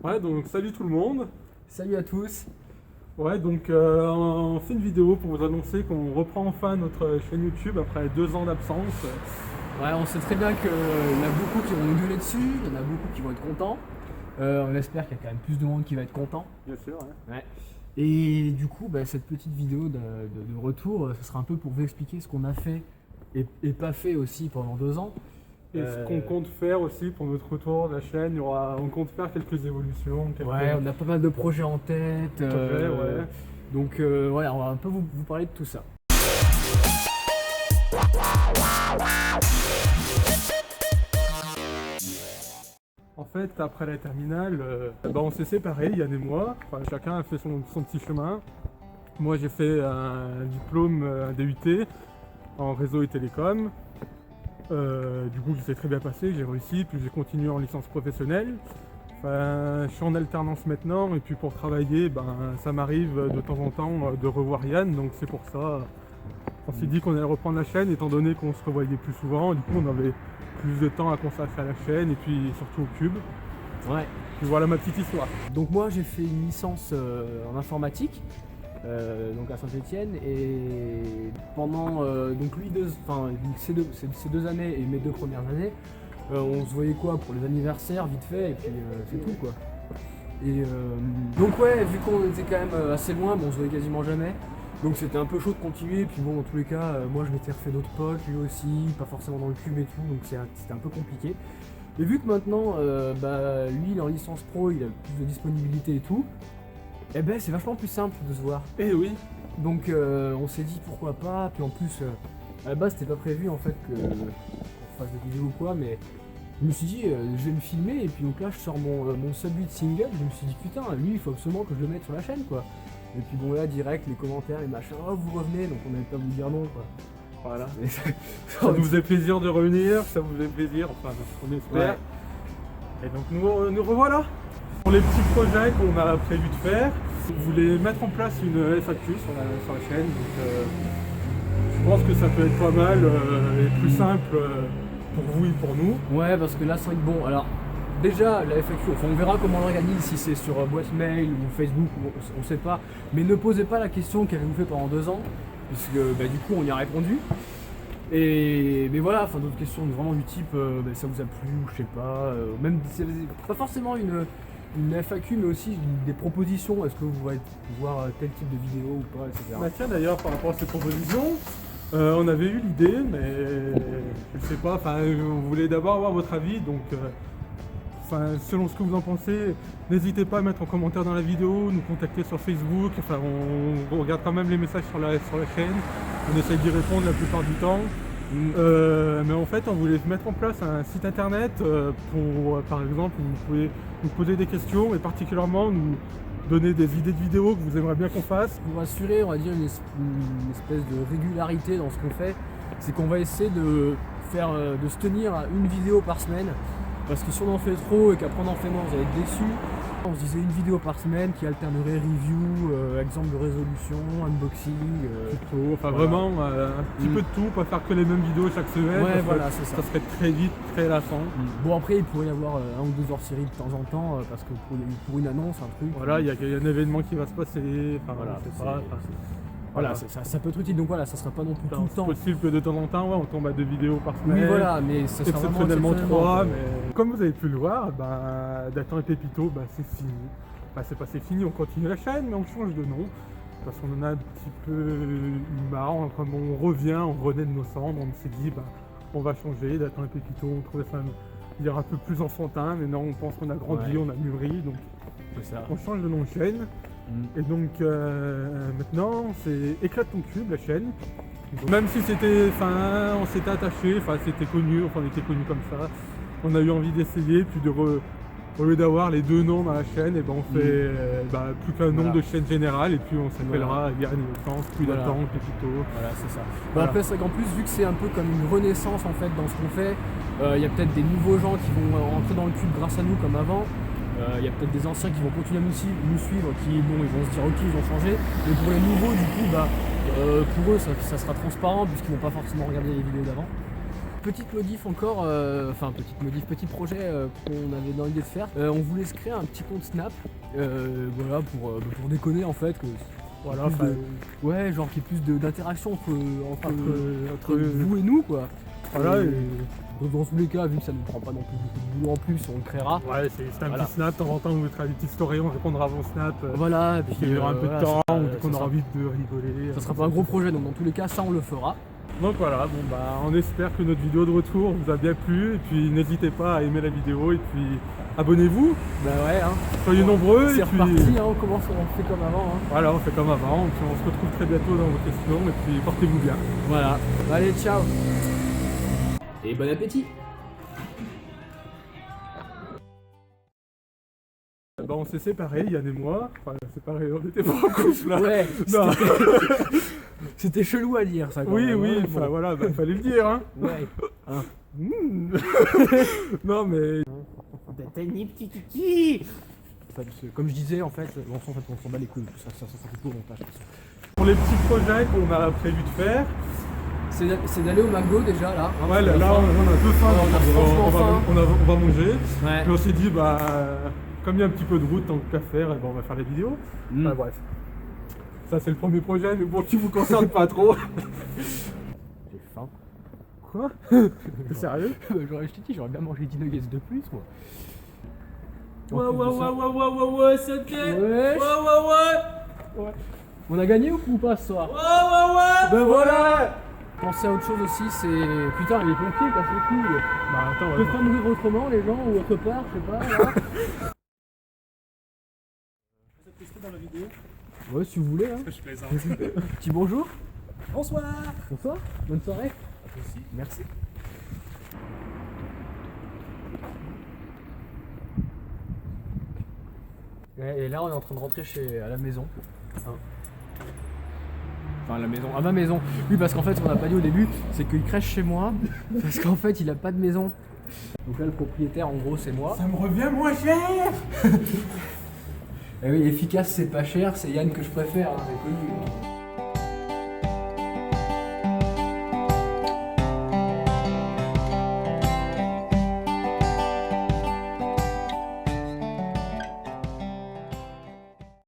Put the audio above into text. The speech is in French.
Ouais, donc salut tout le monde. Salut à tous. Ouais, donc on fait une vidéo pour vous annoncer qu'on reprend enfin notre chaîne YouTube après 2 ans d'absence. Ouais, on sait très bien qu'il y en a beaucoup qui vont nous gueuler dessus, il y en a beaucoup qui vont être contents. On espère qu'il y a quand même plus de monde qui va être content. Bien sûr, ouais. Ouais. Et du coup, cette petite vidéo de retour, ce sera un peu pour vous expliquer ce qu'on a fait et pas fait aussi pendant 2 ans. Et ce qu'on compte faire aussi pour notre retour de la chaîne, on compte faire quelques évolutions. Ouais, on a pas mal de projets en tête. Ouais. Donc voilà, on va un peu vous parler de tout ça. En fait, après la terminale, on s'est séparés, Yann et moi. Enfin, chacun a fait son petit chemin. Moi, j'ai fait un diplôme, un DUT en réseau et télécom. Du coup, ça s'est très bien passé, j'ai réussi, puis j'ai continué en licence professionnelle. Enfin, je suis en alternance maintenant, et puis pour travailler, ça m'arrive de temps en temps de revoir Yann, donc c'est pour ça on s'est dit qu'on allait reprendre la chaîne, étant donné qu'on se revoyait plus souvent. Du coup, on avait plus de temps à consacrer à la chaîne, et puis surtout au cube. Ouais. Puis voilà ma petite histoire. Donc moi, j'ai fait une licence en informatique. Donc à Saint-Étienne, et pendant donc lui ces deux années et mes 2 premières années, on se voyait quoi pour les anniversaires vite fait, et puis c'est tout quoi. Et donc ouais, vu qu'on était quand même assez loin, on se voyait quasiment jamais, donc c'était un peu chaud de continuer. Et puis bon, dans tous les cas, moi je m'étais refait d'autres potes, lui aussi, pas forcément dans le cube et tout, donc c'était un peu compliqué. Et vu que maintenant lui il est en licence pro, il a plus de disponibilité et tout, eh ben c'est vachement plus simple de se voir. Eh oui. Donc on s'est dit pourquoi pas, puis en plus à la base c'était pas prévu en fait qu'on fasse des vidéos ou quoi, mais je me suis dit je vais me filmer, et puis donc là je sors mon sub 8 single, je me suis dit putain, lui il faut absolument que je le mette sur la chaîne quoi. Et puis bon là direct les commentaires, les machins, oh vous revenez, donc on n'avait pas voulu dire non quoi. Voilà. Et Ça nous faisait plaisir de revenir, ça vous faisait plaisir, enfin on espère. Ouais. Et donc nous revoilà. Pour les petits projets qu'on a prévu de faire, vous voulez mettre en place une FAQ sur la chaîne, donc je pense que ça peut être pas mal et plus simple pour vous et pour nous. Ouais, parce que là c'est vrai que bon, alors déjà la FAQ, enfin, on verra comment on l'organise, si c'est sur boîte mail ou Facebook, on sait pas, mais ne posez pas la question qu'avez-vous fait pendant 2 ans, puisque du coup on y a répondu. Mais voilà, enfin d'autres questions vraiment du type ça vous a plu ou je sais pas, même c'est pas forcément une FAQ, mais aussi des propositions. Est-ce que vous voulez voir tel type de vidéo ou pas, etc. Bah tiens, d'ailleurs, par rapport à ces propositions, on avait eu l'idée, mais je sais pas, on voulait d'abord avoir votre avis, donc selon ce que vous en pensez, n'hésitez pas à mettre en commentaire dans la vidéo, nous contacter sur Facebook. Enfin, on regarde quand même les messages sur la chaîne, on essaye d'y répondre la plupart du temps. Mais en fait, on voulait mettre en place un site internet pour, par exemple, vous pouvez nous poser des questions, et particulièrement nous donner des idées de vidéos que vous aimeriez bien qu'on fasse. Pour assurer, on va dire, une espèce de régularité dans ce qu'on fait, c'est qu'on va essayer de se tenir à une vidéo par semaine. Parce que si on en fait trop et qu'après on en fait moins, vous allez être déçus. On se disait une vidéo par semaine qui alternerait review, exemple de résolution, unboxing. Enfin voilà. vraiment un petit peu de tout, pas faire que les mêmes vidéos chaque semaine. Ouais, voilà, c'est ça. Ça serait très vite, très lassant. Bon, après il pourrait y avoir 1 ou 2 hors-série de temps en temps, parce que pour une annonce, un truc. Voilà, il y a un événement qui va se passer. Enfin Voilà, c'est pas. Voilà, ça peut être utile, donc voilà, ça sera pas non plus tout le temps. C'est possible que de temps en temps, on tombe à 2 vidéos par semaine. Oui, voilà, mais ça sera exceptionnellement 3. Mais comme vous avez pu le voir, Dathan et Pépito, c'est fini. C'est pas c'est fini, on continue la chaîne, mais on change de nom. Parce qu'on en a un petit peu eu marre, comme on revient, on renaît de nos cendres, on s'est dit, on va changer. Dathan et Pépito, on trouvait ça un peu plus enfantin, mais non, on pense qu'on a grandi, on a mûri, donc c'est ça. on change de nom de chaîne. Et donc maintenant c'est Éclate ton cube, la chaîne. Donc, même si c'était, on s'était attaché, c'était connu, on était connu comme ça, on a eu envie d'essayer, puis au lieu d'avoir les 2 noms dans la chaîne, et on fait plus qu'un nom de chaîne générale, et puis on s'appellera Yann Innocence, puis Dathan, Pépito. Voilà, c'est ça. Voilà. Après c'est qu'en plus, vu que c'est un peu comme une renaissance en fait dans ce qu'on fait, il y a peut-être des nouveaux gens qui vont rentrer dans le cube grâce à nous comme avant. Il y a peut-être des anciens qui vont continuer à nous suivre, ils vont se dire ok, ils ont changé. Mais pour les nouveaux, du coup, pour eux, ça sera transparent, puisqu'ils vont pas forcément regarder les vidéos d'avant. petite modif encore, petit projet qu'on avait dans l'idée de faire. On voulait se créer un petit compte Snap, voilà, pour déconner en fait. Voilà, Plus ouais, genre qu'il y ait plus d'interaction entre vous et nous, quoi. Voilà, et... Dans tous les cas, vu que ça ne prend pas non plus beaucoup de boulot en plus, on le créera. Ouais, c'est un petit snap, de temps en temps on mettra des petites stories, on répondra à vos snaps. Voilà, et puis il y aura un peu de temps, on aura ça envie de rigoler. Ça sera pas un gros projet, donc dans tous les cas, ça on le fera. Donc voilà, bon bah on espère que notre vidéo de retour vous a bien plu, et puis n'hésitez pas à aimer la vidéo, et puis abonnez-vous, Bah ouais, hein. soyez nombreux, C'est et puis... reparti, hein, on fait comme avant. Hein. Voilà, on fait comme avant, et puis on se retrouve très bientôt dans vos questions, et puis portez-vous bien. Voilà, allez, ciao. Et bon appétit. Bah on s'est séparés, Yann et moi, enfin séparés, on était pas en couple là. Ouais, Non. c'était chelou à dire ça. Quand Oui, même, oui, hein, enfin bon. voilà, bah, fallait le dire hein. Ouais. Non mais... T'es ni petit kiki. Comme je disais, en fait, on s'en bat les couilles, ça fait tout au montage. Pour les petits projets qu'on a prévu de faire, C'est d'aller au McDo déjà là. Hein, ouais, là on a peu faim, on a franchement faim. on va manger. Ouais. Puis on s'est dit, bah, comme il y a un petit peu de route, tant qu'à faire, et ben, on va faire les vidéos. Mm. Enfin, bref. Ça c'est le premier projet, mais bon, qui vous concerne pas trop. J'ai faim. Quoi? T'es sérieux? Je t'ai dit, j'aurais bien mangé 10 nuggets de plus, moi. Ouais, c'est ok. Ouais. Ouais. On a gagné ou pas ce soir? Ben voilà! Penser à autre chose aussi, c'est... Putain, les pompiers cassent les couilles. Bah attends, Ils peuvent pas mourir autrement, les gens, ou autre part, je sais pas, là. dans la vidéo. Ouais, si vous voulez, hein. Je plaisante. Petit bonjour. Bonsoir. Bonsoir. Bonne soirée. À toi aussi. Merci. Et là, on est en train de rentrer à la maison. Hein. Enfin, à la maison, à ma maison. Oui, parce qu'en fait, ce qu'on n'a pas dit au début, c'est qu'il crèche chez moi, parce qu'en fait, il a pas de maison. Donc là, le propriétaire, en gros, c'est moi. Ça me revient moins cher! Et oui, efficace, c'est pas cher, c'est Yann que je préfère, hein, c'est connu.